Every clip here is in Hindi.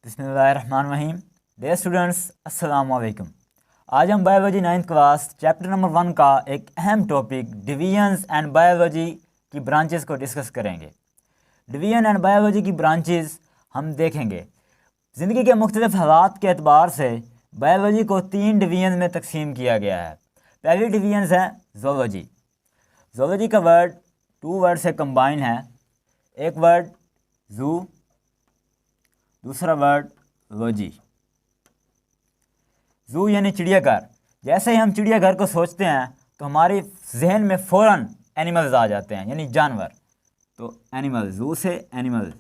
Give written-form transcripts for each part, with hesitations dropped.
बिस्मिल्लाहिर्रहमानिर्रहीम। डियर स्टूडेंट्स, अस्सलाम वालेकुम। आज हम biology 9th class chapter number 1 का एक अहम टॉपिक डिवीजन्स एंड बायोलॉजी की ब्रांचेस को डिस्कस करेंगे। डिवीजन एंड बायोलॉजी की ब्रांचेस हम देखेंगे। ज़िंदगी के मुख्तलिफ हालात के एतबार से बायोलॉजी को 3 डिवीजन में तकसीम किया गया है। पहली डिवीजन्स है ज़ूलॉजी। ज़ूलॉजी का वर्ड 2 वर्ड से कंबाइन है। एक वर्ड जू, दूसरा वर्ड लॉजी। जू यानी चिड़ियाघर। जैसे ही हम चिड़ियाघर को सोचते हैं तो हमारे जहन में फ़ौरन एनिमल्स आ जाते हैं, यानी जानवर। तो एनिमल, जू से एनिमल।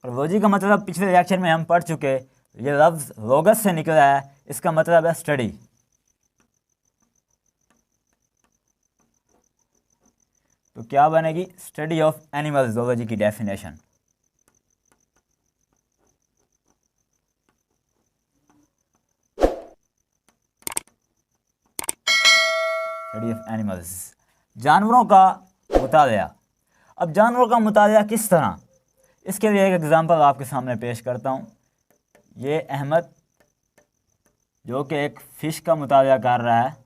और लॉजी का मतलब पिछले लेक्चर में हम पढ़ चुके, ये लफ्ज़ लोगस से निकला है। इसका मतलब है स्टडी। तो क्या बनेगी? स्टडी ऑफ एनिमल्स, ज़ूलॉजी की डेफिनेशन। स्टडी ऑफ एनिमल्स, जानवरों का मुतालिया। अब जानवरों का मुतालिया किस तरह, इसके लिए एक एग्जांपल आपके सामने पेश करता हूँ। ये अहमद जो कि एक फ़िश का मुतालिया कर रहा है।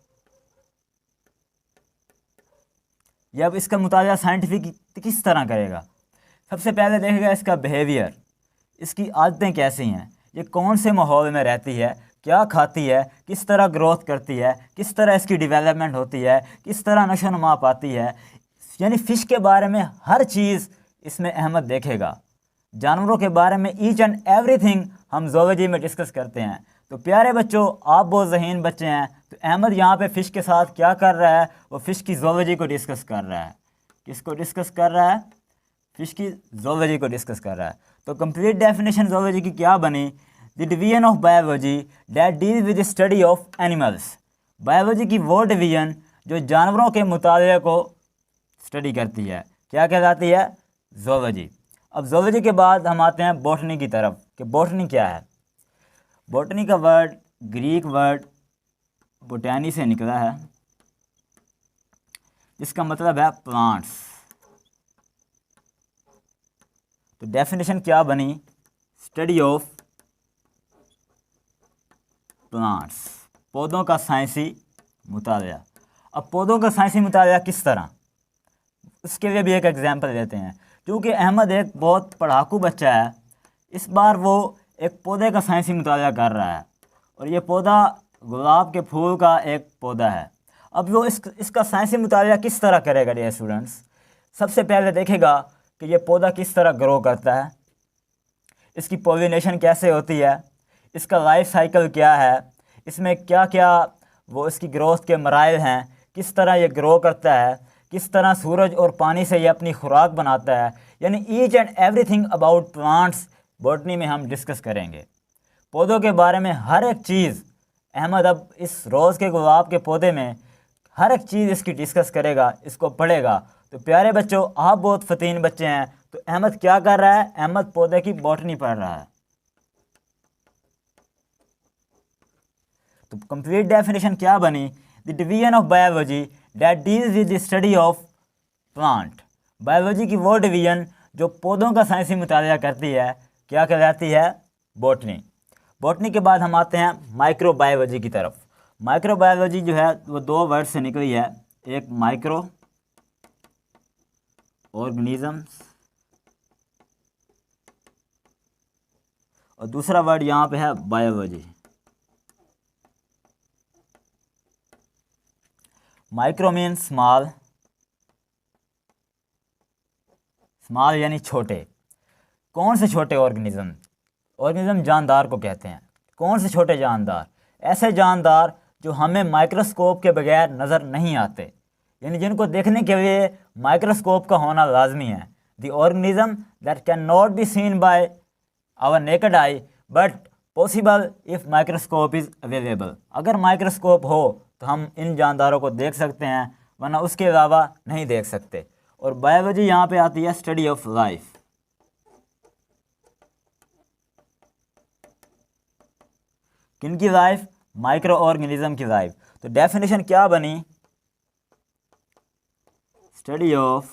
ये अब इसका मुतालिया साइंटिफिक किस तरह करेगा? सबसे पहले देखेगा इसका बिहेवियर, इसकी आदतें कैसी हैं, ये कौन से माहौल में रहती है, क्या खाती है, किस तरह ग्रोथ करती है, किस तरह इसकी डेवलपमेंट होती है, किस तरह नशो नुमा पाती है। यानी फ़िश के बारे में हर चीज़ इसमें अहमद देखेगा। जानवरों के बारे में ईच एंड एवरीथिंग हम ज़ूलॉजी में डिस्कस करते हैं। तो प्यारे बच्चों, आप बहुत ज़हीन बच्चे हैं। तो अहमद यहाँ पे फ़िश के साथ क्या कर रहा है? वो फ़िश की ज़ूलॉजी को डिस्कस कर रहा है। किसको डिस्कस कर रहा है? फ़िश की ज़ूलॉजी को डिस्कस कर रहा है। तो कंप्लीट डेफिनेशन ज़ूलॉजी की क्या बनी? The division of biology that deal with study of animals. Biology की वो डिवीजन जो जानवरों के मुतालिया को स्टडी करती है, क्या कहलाती है? ज़ूलॉजी। अब ज़ूलॉजी के बाद हम आते हैं बॉटनी की तरफ कि बॉटनी क्या है। बॉटनी का वर्ड ग्रीक वर्ड बोटैनी से निकला है, जिसका मतलब है प्लांट्स। तो डेफिनेशन क्या बनी? स्टडी ऑफ प्लांट्स, पौधों का साइंसी मुतालिया। अब पौधों का साइंसी मुतालिया किस तरह, उसके लिए भी एक एग्जांपल लेते हैं। क्योंकि अहमद एक बहुत पढ़ाकू बच्चा है, इस बार वो एक पौधे का साइंसी मुतालिया कर रहा है। और ये पौधा गुलाब के फूल का एक पौधा है। अब वो इसका साइंसी मुतालिया किस तरह करेगा डियर स्टूडेंट्स? सबसे पहले देखेगा कि ये पौधा किस तरह ग्रो करता है, इसकी पॉलिनेशन कैसे होती है, इसका लाइफ साइकिल क्या है, इसमें क्या क्या वो इसकी ग्रोथ के मराइल हैं, किस तरह ये ग्रो करता है, किस तरह सूरज और पानी से ये अपनी खुराक बनाता है। यानी each and everything about plants botany में हम डिस्कस करेंगे। पौधों के बारे में हर एक चीज़ अहमद अब इस रोज़ के गुलाब के पौधे में हर एक चीज़ इसकी डिस्कस करेगा, इसको पढ़ेगा। तो प्यारे बच्चों, आप बहुत फतीन बच्चे हैं। तो अहमद क्या कर रहा है? अहमद पौधे की बॉटनी पढ़ रहा है। तो कंप्लीट डेफिनेशन क्या बनी? The division of biology that deals with the study of plant. Biology की वो डिवीजन जो पौधों का साइंसी मुतालिया करती है, क्या कहलाती है? बॉटनी। बॉटनी के बाद हम आते हैं माइक्रोबायोलॉजी की तरफ। माइक्रोबायोलॉजी जो है वो 2 वर्ड से निकली है। एक माइक्रो ऑर्गेनिजम्स और दूसरा वर्ड यहाँ पे है biology. Micro mean small, small यानी छोटे। कौन से छोटे ऑर्गेनिज्म? ऑर्गेनिज्म जानदार को कहते हैं। कौन से छोटे जानदार? ऐसे जानदार जो हमें माइक्रोस्कोप के बगैर नज़र नहीं आते, यानी जिनको देखने के लिए माइक्रोस्कोप का होना लाजमी है। The organism that can not be seen by our naked eye but possible if microscope is available. अगर माइक्रोस्कोप हो तो हम इन जानदारों को देख सकते हैं, वरना उसके अलावा नहीं देख सकते। और बायोलॉजी यहाँ पे आती है स्टडी ऑफ लाइफ। किनकी लाइफ? माइक्रो ऑर्गेनिज्म की लाइफ। तो डेफिनेशन क्या बनी? Study of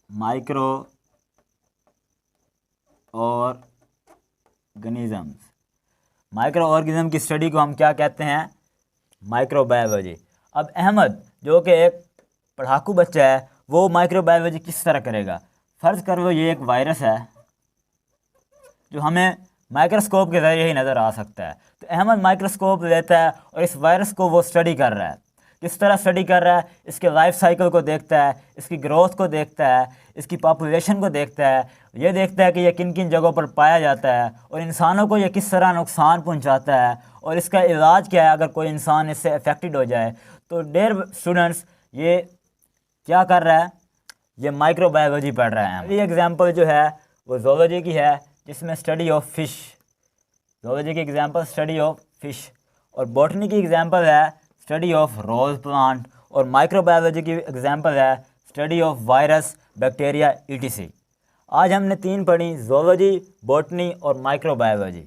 micro organisms. Micro organism की स्टडी को हम क्या कहते हैं? माइक्रोबायोलॉजी। अब अहमद जो कि एक पढ़ाकू बच्चा है, वो माइक्रोबायोलॉजी किस तरह करेगा? फ़र्ज़ करो ये एक वायरस है जो हमें माइक्रोस्कोप के ज़रिए ही नज़र आ सकता है। तो अहमद माइक्रोस्कोप लेता है और इस वायरस को वो स्टडी कर रहा है। किस तरह स्टडी कर रहा है? इसके लाइफ साइकिल को देखता है, इसकी ग्रोथ को देखता है, इसकी पॉपुलेशन को देखता है, ये देखता है कि ये किन किन जगहों पर पाया जाता है और इंसानों को ये किस तरह नुकसान पहुंचाता है और इसका इलाज क्या है अगर कोई इंसान इससे अफेक्टेड हो जाए। तो डियर स्टूडेंट्स, ये क्या कर रहा है? ये माइक्रोबायोलॉजी पढ़ रहा है। अगली एग्जांपल जो है वो ज़ूलॉजी की है, जिसमें स्टडी ऑफ फ़िश। ज़ूलॉजी की एग्जांपल स्टडी ऑफ फ़िश, और बॉटनी की एग्जांपल है स्टडी ऑफ रोज़ प्लांट, और माइक्रोबायोलॉजी की एग्जांपल है study of virus, bacteria, etc। आज हमने 3 पढ़ी, ज़ूलॉजी, बॉटनी और माइक्रोबायोलॉजी।